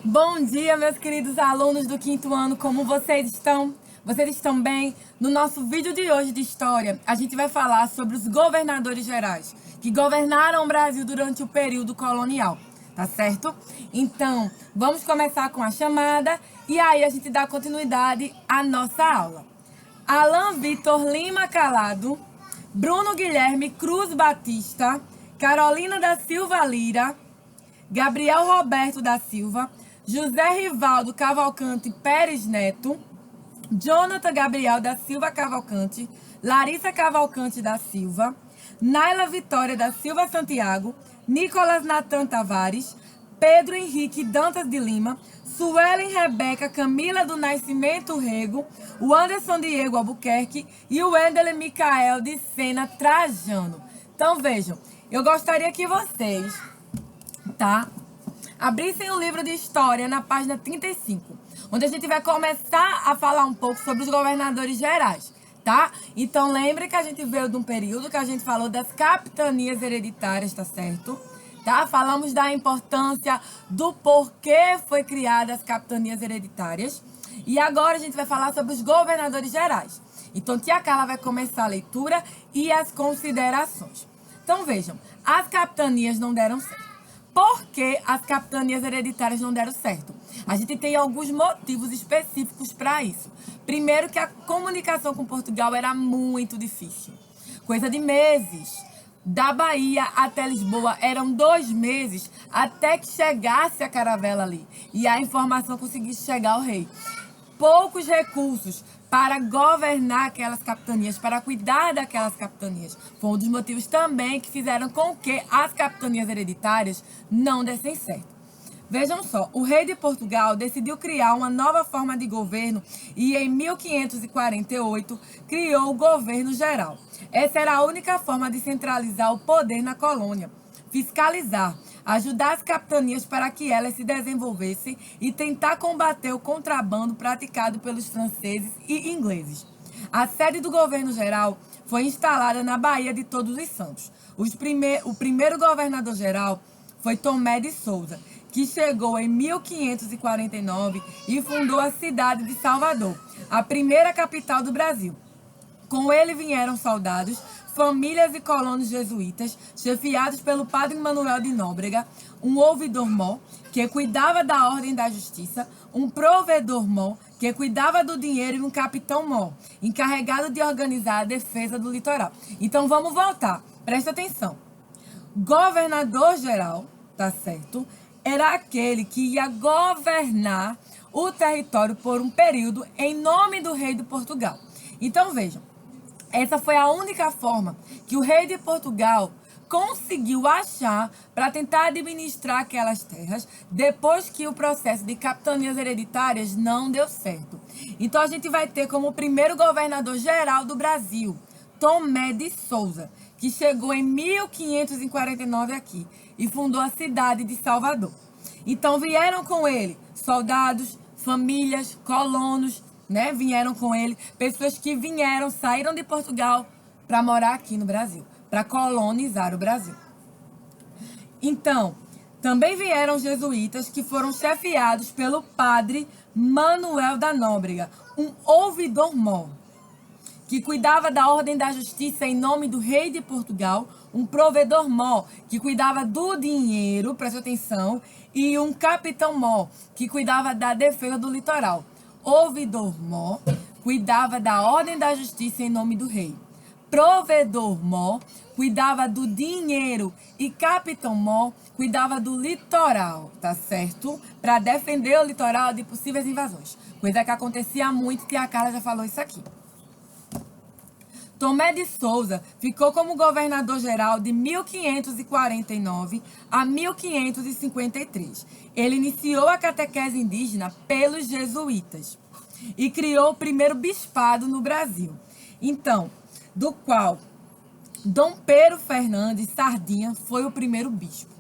Bom dia, meus queridos alunos do quinto ano, como vocês estão? Vocês estão bem? No nosso vídeo de hoje de História, a gente vai falar sobre os governadores gerais, que governaram o Brasil durante o período colonial, tá certo? Então, vamos começar com a chamada e aí a gente dá continuidade à nossa aula. Alan Vitor Lima Calado, Bruno Guilherme Cruz Batista, Carolina da Silva Lira, Gabriel Roberto da Silva, José Rivaldo Cavalcante Pérez Neto, Jonathan Gabriel da Silva Cavalcante, Larissa Cavalcante da Silva, Naila Vitória da Silva Santiago, Nicolas Natan Tavares, Pedro Henrique Dantas de Lima, Suelen Rebeca Camila do Nascimento Rego, o Anderson Diego Albuquerque e o Wendel Micael de Sena Trajano. Então vejam, eu gostaria que vocês, abrissem o livro de História na página 35, onde a gente vai começar a falar um pouco sobre os governadores gerais, tá? Então lembre que a gente veio de um período que a gente falou das capitanias hereditárias, tá certo? Tá? Falamos da importância do porquê foi criadas as capitanias hereditárias. E agora a gente vai falar sobre os governadores gerais. Então tia Carla vai começar a leitura e as considerações. Então vejam, as capitanias não deram certo. Por que as capitanias hereditárias não deram certo? A gente tem alguns motivos específicos para isso. Primeiro, que a comunicação com Portugal era muito difícil. Coisa de meses. Da Bahia até Lisboa eram 2 meses até que chegasse a caravela ali e a informação conseguisse chegar ao rei. Poucos recursos para governar aquelas capitanias, para cuidar daquelas capitanias. Foi um dos motivos também que fizeram com que as capitanias hereditárias não dessem certo. Vejam só, o rei de Portugal decidiu criar uma nova forma de governo e em 1548 criou o governo geral. Essa era a única forma de centralizar o poder na colônia, fiscalizar, ajudar as capitanias para que elas se desenvolvessem e tentar combater o contrabando praticado pelos franceses e ingleses. A sede do governo geral foi instalada na Baía de Todos os Santos. O primeiro governador geral foi Tomé de Souza, que chegou em 1549 e fundou a cidade de Salvador, a primeira capital do Brasil. Com ele vieram soldados, famílias e colonos jesuítas, chefiados pelo padre Manuel de Nóbrega, um ouvidor-mor, que cuidava da ordem da justiça, um provedor-mor, que cuidava do dinheiro, e um capitão-mor, encarregado de organizar a defesa do litoral. Então vamos voltar, presta atenção. Governador-geral, tá certo? Era aquele que ia governar o território por um período em nome do rei de Portugal. Então vejam, essa foi a única forma que o rei de Portugal conseguiu achar para tentar administrar aquelas terras depois que o processo de capitanias hereditárias não deu certo. Então a gente vai ter como primeiro governador geral do Brasil, Tomé de Souza, que chegou em 1549 aqui e fundou a cidade de Salvador. Então vieram com ele soldados, famílias, colonos, né? Vieram com ele pessoas que saíram de Portugal para morar aqui no Brasil, para colonizar o Brasil. Então, também vieram jesuítas que foram chefiados pelo padre Manuel da Nóbrega, um ouvidor-mor, que cuidava da ordem da justiça em nome do rei de Portugal, um provedor-mor, que cuidava do dinheiro, presta atenção, e um capitão-mor, que cuidava da defesa do litoral. Ouvidor-mor cuidava da ordem da justiça em nome do rei. Provedor-mor cuidava do dinheiro e capitão-mor cuidava do litoral, tá certo? Para defender o litoral de possíveis invasões. Coisa que acontecia muito, que a Carla já falou isso aqui. Tomé de Souza ficou como governador-geral de 1549 a 1553. Ele iniciou a catequese indígena pelos jesuítas e criou o primeiro bispado no Brasil. Então, do qual Dom Pedro Fernandes Sardinha foi o primeiro bispo.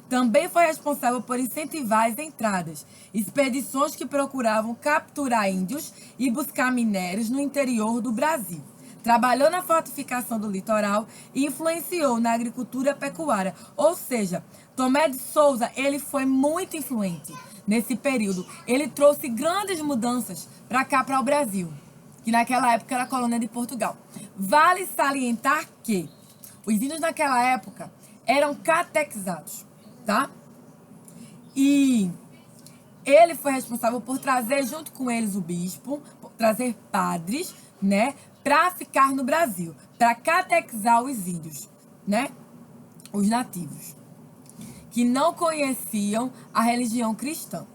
Também foi responsável por incentivar as entradas, expedições que procuravam capturar índios e buscar minérios no interior do Brasil. Trabalhou na fortificação do litoral e influenciou na agricultura pecuária, ou seja, Tomé de Souza, ele foi muito influente nesse período. Ele trouxe grandes mudanças para cá, para o Brasil, que naquela época era colônia de Portugal. Vale salientar que os índios naquela época eram catequizados, tá? E ele foi responsável por trazer junto com eles o bispo, por trazer padres, né, para ficar no Brasil, para catequizar os índios, né, os nativos, que não conheciam a religião cristã,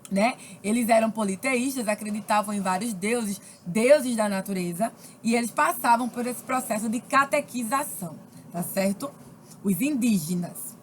né? Eles eram politeístas, acreditavam em vários deuses, deuses da natureza, e eles passavam por esse processo de catequização, tá certo? Os indígenas.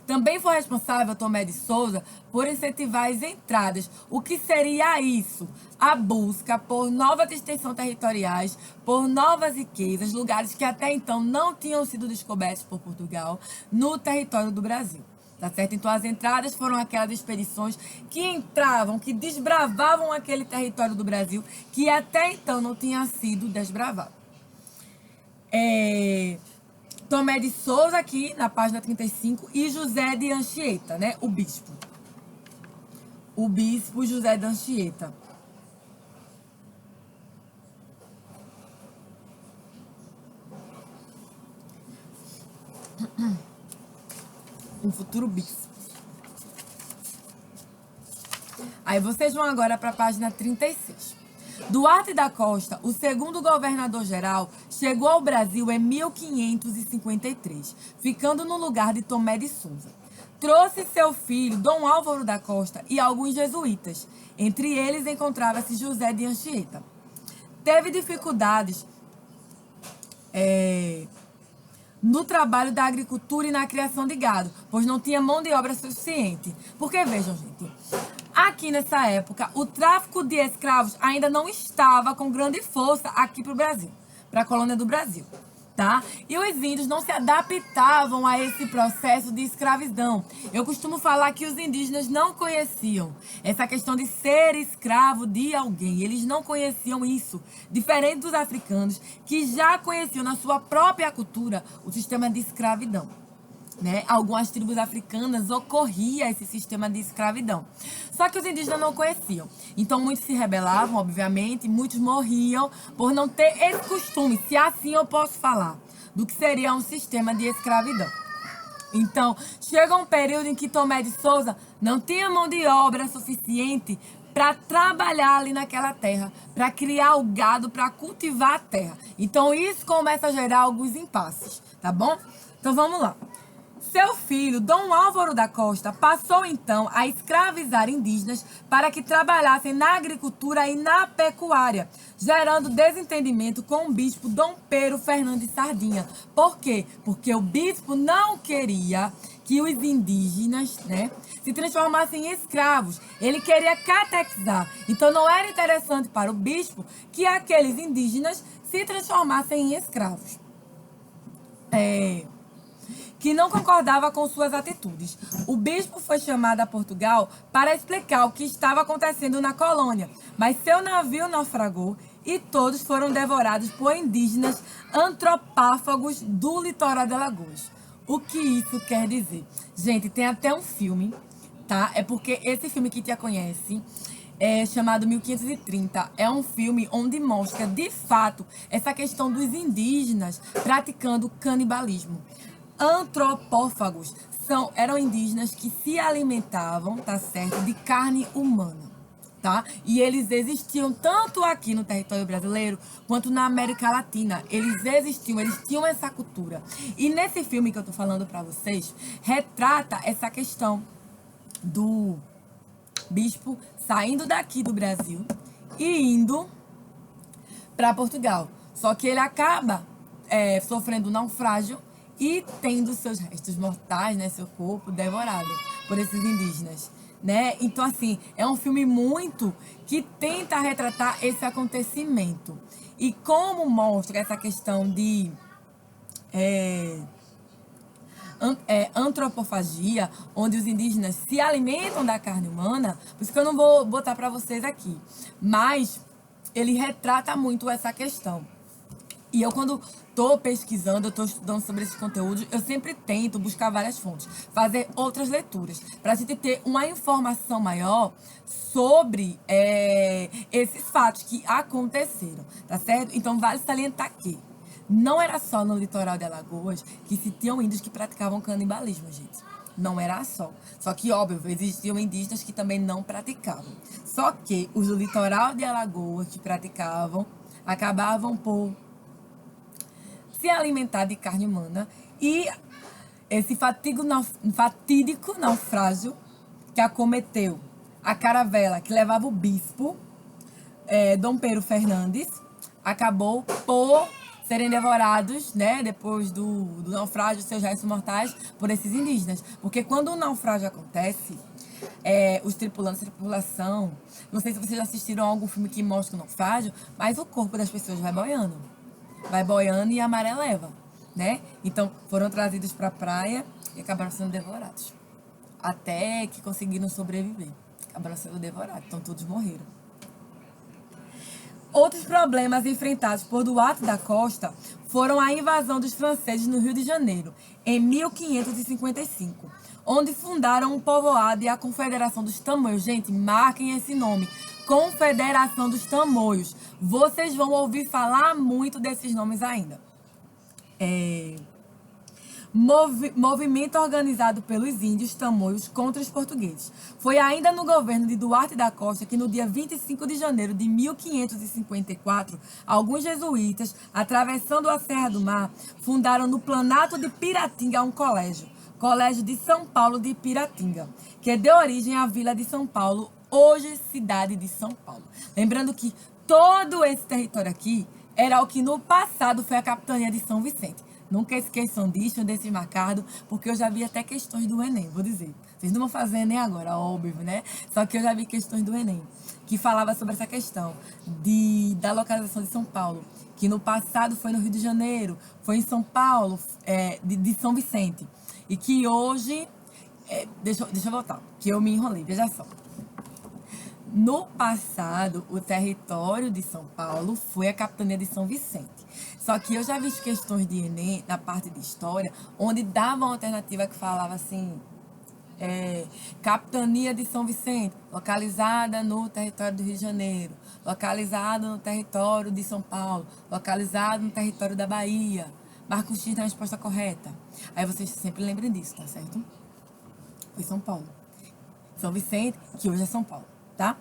Também foi responsável Tomé de Souza por incentivar as entradas. O que seria isso? A busca por novas extensões territoriais, por novas riquezas, lugares que até então não tinham sido descobertos por Portugal no território do Brasil. Tá certo? Então as entradas foram aquelas expedições que entravam, que desbravavam aquele território do Brasil que até então não tinha sido desbravado. Tomé de Souza, aqui na página 35, e José de Anchieta, né? O bispo. O bispo José de Anchieta. Um futuro bispo. Aí vocês vão agora para a página 36. Duarte da Costa, o segundo governador-geral, chegou ao Brasil em 1553, ficando no lugar de Tomé de Souza. Trouxe seu filho, Dom Álvaro da Costa, e alguns jesuítas. Entre eles encontrava-se José de Anchieta. Teve dificuldades no trabalho da agricultura e na criação de gado, pois não tinha mão de obra suficiente. Porque, vejam, gente, aqui nessa época, o tráfico de escravos ainda não estava com grande força aqui para o Brasil, para a colônia do Brasil, tá? E os índios não se adaptavam a esse processo de escravidão. Eu costumo falar que os indígenas não conheciam essa questão de ser escravo de alguém. Eles não conheciam isso, diferente dos africanos, que já conheciam na sua própria cultura o sistema de escravidão. Né? Algumas tribos africanas ocorria esse sistema de escravidão. Só que os indígenas não conheciam. Então muitos se rebelavam, obviamente, muitos morriam por não ter esse costume, se assim eu posso falar, do que seria um sistema de escravidão. Então, chega um período em que Tomé de Souza não tinha mão de obra suficiente para trabalhar ali naquela terra, para criar o gado, para cultivar a terra. Então isso começa a gerar alguns impasses, tá bom? Então vamos lá. Seu filho, Dom Álvaro da Costa, passou então a escravizar indígenas para que trabalhassem na agricultura e na pecuária, gerando desentendimento com o bispo Dom Pero Fernandes Sardinha. Por quê? Porque o bispo não queria que os indígenas, né, se transformassem em escravos. Ele queria catequizar. Então não era interessante para o bispo que aqueles indígenas se transformassem em escravos. Que não concordava com suas atitudes. O bispo foi chamado a Portugal para explicar o que estava acontecendo na colônia, mas seu navio naufragou e todos foram devorados por indígenas antropófagos do litoral de Alagoas. O que isso quer dizer? Gente, tem até um filme, tá? É porque esse filme que Tia conhece é chamado 1530. É um filme onde mostra, de fato, essa questão dos indígenas praticando canibalismo. Antropófagos eram indígenas que se alimentavam, tá certo, de carne humana, tá? E eles existiam tanto aqui no território brasileiro quanto na América Latina. Eles existiam, eles tinham essa cultura. E nesse filme que eu tô falando pra vocês, retrata essa questão do bispo saindo daqui do Brasil e indo para Portugal. Só que ele acaba sofrendo naufrágio e tendo seus restos mortais, né, seu corpo devorado por esses indígenas, né? Então, assim, é um filme muito que tenta retratar esse acontecimento. E como mostra essa questão de antropofagia, onde os indígenas se alimentam da carne humana, por isso que eu não vou botar para vocês aqui, mas ele retrata muito essa questão. E eu, quando tô pesquisando, eu tô estudando sobre esses conteúdos, eu sempre tento buscar várias fontes, fazer outras leituras, para a gente ter uma informação maior sobre esses fatos que aconteceram, tá certo? Então, vale salientar que não era só no litoral de Alagoas que se tinham índios que praticavam canibalismo, gente. Não era só. Só que, óbvio, existiam indígenas que também não praticavam. Só que os do litoral de Alagoas que praticavam acabavam por se alimentar de carne humana e esse fatídico naufrágio que acometeu a caravela que levava o bispo Dom Pedro Fernandes acabou por serem devorados, né, depois do naufrágio, seus restos mortais, por esses indígenas. Porque quando um naufrágio acontece, os tripulantes, a tripulação, não sei se vocês já assistiram a algum filme que mostra o naufrágio, mas o corpo das pessoas vai boiando. Vai boiando e a maré leva, né? Então, foram trazidos para a praia e acabaram sendo devorados. Até que conseguiram sobreviver. Acabaram sendo devorados, então todos morreram. Outros problemas enfrentados por Duarte da Costa foram a invasão dos franceses no Rio de Janeiro, em 1555, onde fundaram um povoado e a Confederação dos Tamoios. Gente, marquem esse nome, Confederação dos Tamoios. Vocês vão ouvir falar muito desses nomes ainda. Movimento organizado pelos índios tamoios contra os portugueses. Foi ainda no governo de Duarte da Costa que no dia 25 de janeiro de 1554, alguns jesuítas, atravessando a Serra do Mar, fundaram no Planalto de Piratinga um Colégio de São Paulo de Piratinga, que deu origem à Vila de São Paulo, hoje cidade de São Paulo. Lembrando que todo esse território aqui era o que no passado foi a capitania de São Vicente. Nunca esqueçam disso, desse marcado, porque eu já vi até questões do Enem, vou dizer. Vocês não vão fazer Enem agora, óbvio, né? Só que eu já vi questões do Enem, que falava sobre essa questão da localização de São Paulo, que no passado foi no Rio de Janeiro, foi em São Paulo, de São Vicente. E que hoje... deixa eu voltar, que eu me enrolei, veja só. No passado, o território de São Paulo foi a capitania de São Vicente. Só que eu já vi questões de Enem, na parte de história, onde dava uma alternativa que falava assim, capitania de São Vicente, localizada no território do Rio de Janeiro, localizada no território de São Paulo, localizada no território da Bahia. Marca o X na resposta correta. Aí vocês sempre lembrem disso, tá certo? Foi São Paulo. São Vicente, que hoje é São Paulo, tá?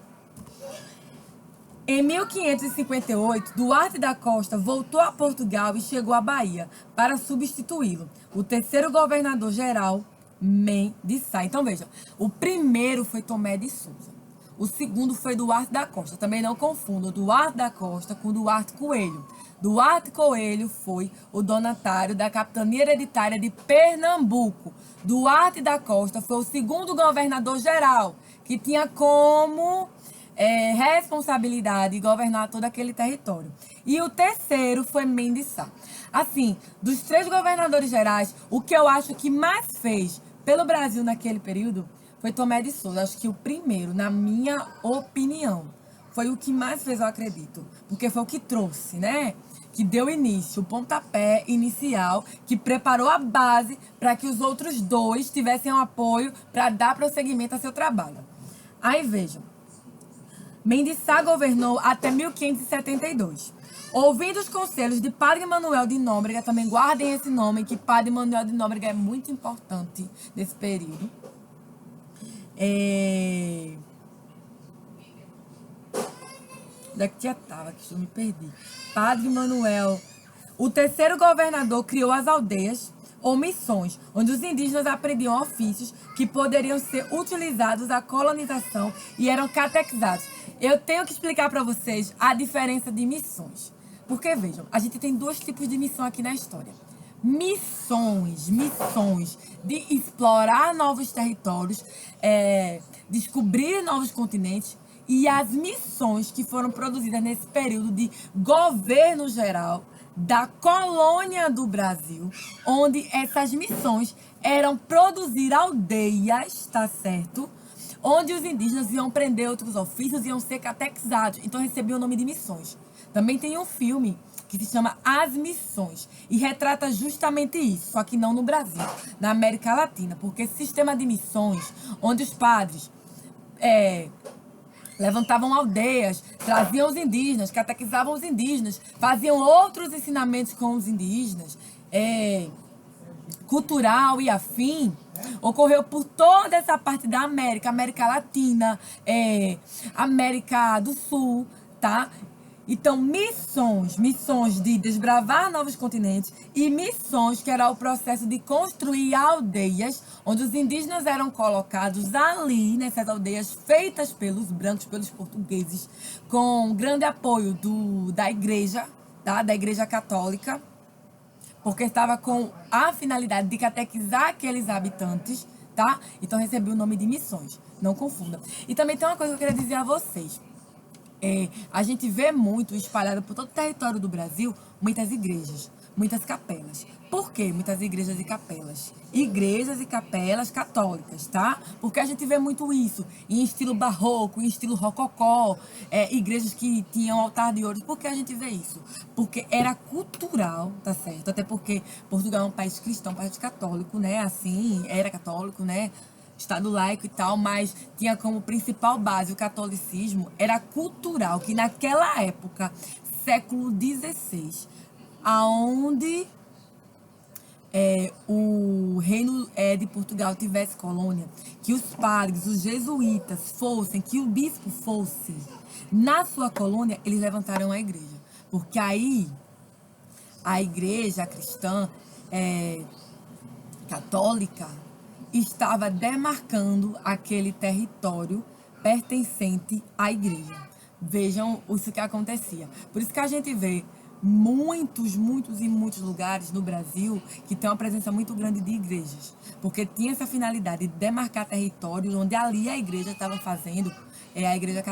Em 1558, Duarte da Costa voltou a Portugal e chegou à Bahia para substituí-lo, o terceiro governador-geral, Mem de Sá. Então, veja, o primeiro foi Tomé de Souza. O segundo foi Duarte da Costa. Também não confundam Duarte da Costa com Duarte Coelho. Duarte Coelho foi o donatário da capitania hereditária de Pernambuco. Duarte da Costa foi o segundo governador-geral, que tinha como responsabilidade governar todo aquele território. E o terceiro foi Mem de Sá. Assim, dos três governadores gerais, o que eu acho que mais fez pelo Brasil naquele período foi Tomé de Souza. Acho que o primeiro, na minha opinião, foi o que mais fez, eu acredito. Porque foi o que trouxe, né? Que deu início, o pontapé inicial, que preparou a base para que os outros dois tivessem um apoio para dar prosseguimento a seu trabalho. Aí vejam, Mem de Sá governou até 1572. Ouvindo os conselhos de Padre Manuel de Nóbrega, também guardem esse nome, que Padre Manuel de Nóbrega é muito importante nesse período. Onde é que já estava? Que eu me perdi. Padre Manuel. O terceiro governador criou as aldeias ou missões, onde os indígenas aprendiam ofícios que poderiam ser utilizados à colonização e eram catequizados. Eu tenho que explicar para vocês a diferença de missões. Porque, vejam, a gente tem dois tipos de missão aqui na história. Missões de explorar novos territórios, descobrir novos continentes, e as missões que foram produzidas nesse período de governo geral da colônia do Brasil, onde essas missões eram produzir aldeias, tá certo? Onde os indígenas iam aprender outros ofícios, iam ser catequizados, então recebiam o nome de missões. Também tem um filme que se chama As Missões, e retrata justamente isso, só que não no Brasil, na América Latina, porque esse sistema de missões, onde os padres levantavam aldeias, traziam os indígenas, catequizavam os indígenas, faziam outros ensinamentos com os indígenas, cultural e afim, ocorreu por toda essa parte da América, América Latina, América do Sul, tá? Então, missões de desbravar novos continentes e missões que era o processo de construir aldeias, onde os indígenas eram colocados ali, nessas aldeias feitas pelos brancos, pelos portugueses, com grande apoio da igreja, tá? Da igreja católica, porque estava com a finalidade de catequizar aqueles habitantes, tá? Então recebeu o nome de missões, não confunda. E também tem uma coisa que eu queria dizer a vocês. A gente vê muito espalhado por todo o território do Brasil muitas igrejas, muitas capelas. Por que muitas igrejas e capelas? Igrejas e capelas católicas, tá? Porque a gente vê muito isso em estilo barroco, em estilo rococó, igrejas que tinham altar de ouro. Por que a gente vê isso? Porque era cultural, tá certo? Até porque Portugal é um país cristão, um país católico, né? Assim, era católico, né? Estado laico e tal, mas tinha como principal base o catolicismo, era cultural, que naquela época, século XVI, aonde o reino de Portugal tivesse colônia, que os padres, os jesuítas fossem, que o bispo fosse na sua colônia, eles levantaram a igreja. Porque aí, a igreja cristã católica estava demarcando aquele território pertencente à igreja. Vejam isso que acontecia. Por isso que a gente vê muitos lugares no Brasil que tem uma presença muito grande de igrejas. Porque tinha essa finalidade de demarcar territórios onde ali a igreja estava fazendo, a igreja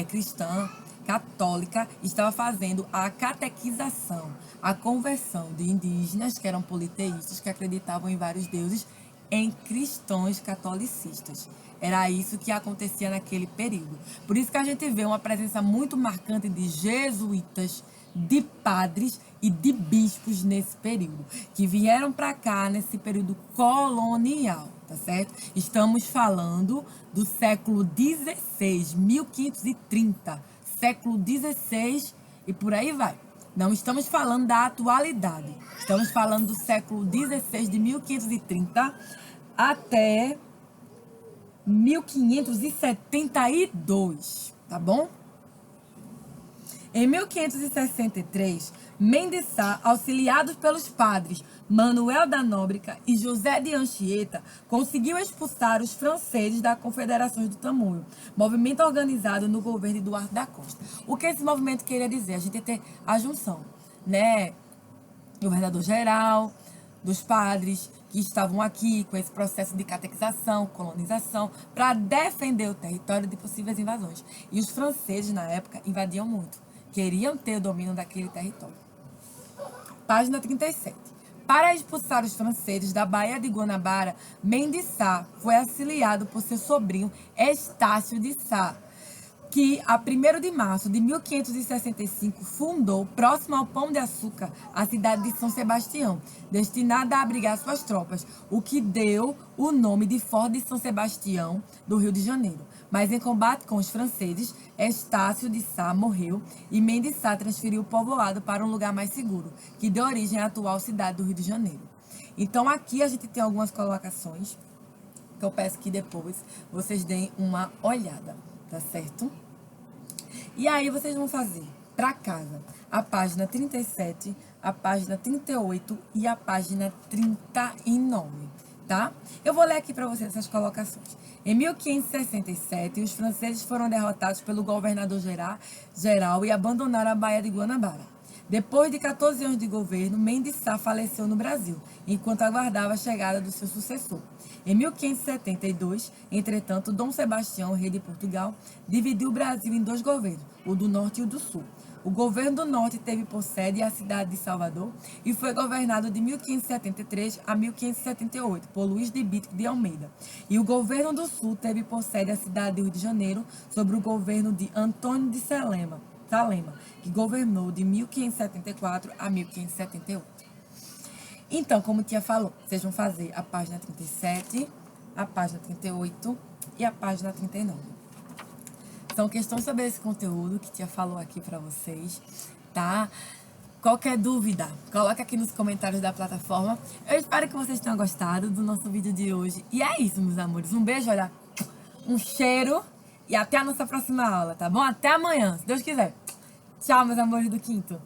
cristã, católica, estava fazendo a catequização, a conversão de indígenas que eram politeístas, que acreditavam em vários deuses, em cristãos catolicistas. Era isso que acontecia naquele período. Por isso que a gente vê uma presença muito marcante de jesuítas, de padres e de bispos nesse período, que vieram para cá nesse período colonial, tá certo? Estamos falando do século XVI, 1530, século XVI e por aí vai. Não estamos falando da atualidade. Estamos falando do século XVI, de 1530 até 1572, tá bom? Em 1563, Mendes Sá, auxiliados pelos padres Manuel da Nóbrega e José de Anchieta, conseguiu expulsar os franceses da Confederação do Tamoio, movimento organizado no governo de Eduardo da Costa. O que esse movimento queria dizer? A gente ia ter a junção, né? Governador-geral, dos padres que estavam aqui com esse processo de catequização, colonização, para defender o território de possíveis invasões. E os franceses, na época, invadiam muito. Queriam ter o domínio daquele território. Página 37. Para expulsar os franceses da Baía de Guanabara, Mendes Sá foi auxiliado por seu sobrinho Estácio de Sá, que, a 1º de março de 1565, fundou, próximo ao Pão de Açúcar, a cidade de São Sebastião, destinada a abrigar suas tropas, o que deu o nome de Forte de São Sebastião, do Rio de Janeiro. Mas em combate com os franceses, Estácio de Sá morreu e Mendes Sá transferiu o povoado para um lugar mais seguro, que deu origem à atual cidade do Rio de Janeiro. Então aqui a gente tem algumas colocações que eu peço que depois vocês deem uma olhada. Tá certo? E aí vocês vão fazer para casa a página 37, a página 38 e a página 39, tá? Eu vou ler aqui para vocês essas colocações. Em 1567, os franceses foram derrotados pelo governador-geral e abandonaram a Baía de Guanabara. Depois de 14 anos de governo, Mendes Sá faleceu no Brasil, enquanto aguardava a chegada do seu sucessor. Em 1572, entretanto, Dom Sebastião, rei de Portugal, dividiu o Brasil em 2 governos, o do Norte e o do Sul. O governo do Norte teve por sede a cidade de Salvador e foi governado de 1573 a 1578 por Luís de Bitque de Almeida. E o governo do Sul teve por sede a cidade do Rio de Janeiro, sob o governo de Antônio de Celema. Salema, que governou de 1574 a 1578. Então, como tia falou, vocês vão fazer a página 37, a página 38 e a página 39. São questões sobre esse conteúdo que tia falou aqui pra vocês, tá? Qualquer dúvida, coloca aqui nos comentários da plataforma. Eu espero que vocês tenham gostado do nosso vídeo de hoje. E é isso, meus amores. Um beijo, olha, um cheiro e até a nossa próxima aula, tá bom? Até amanhã, se Deus quiser. Tchau, meus amores do quinto.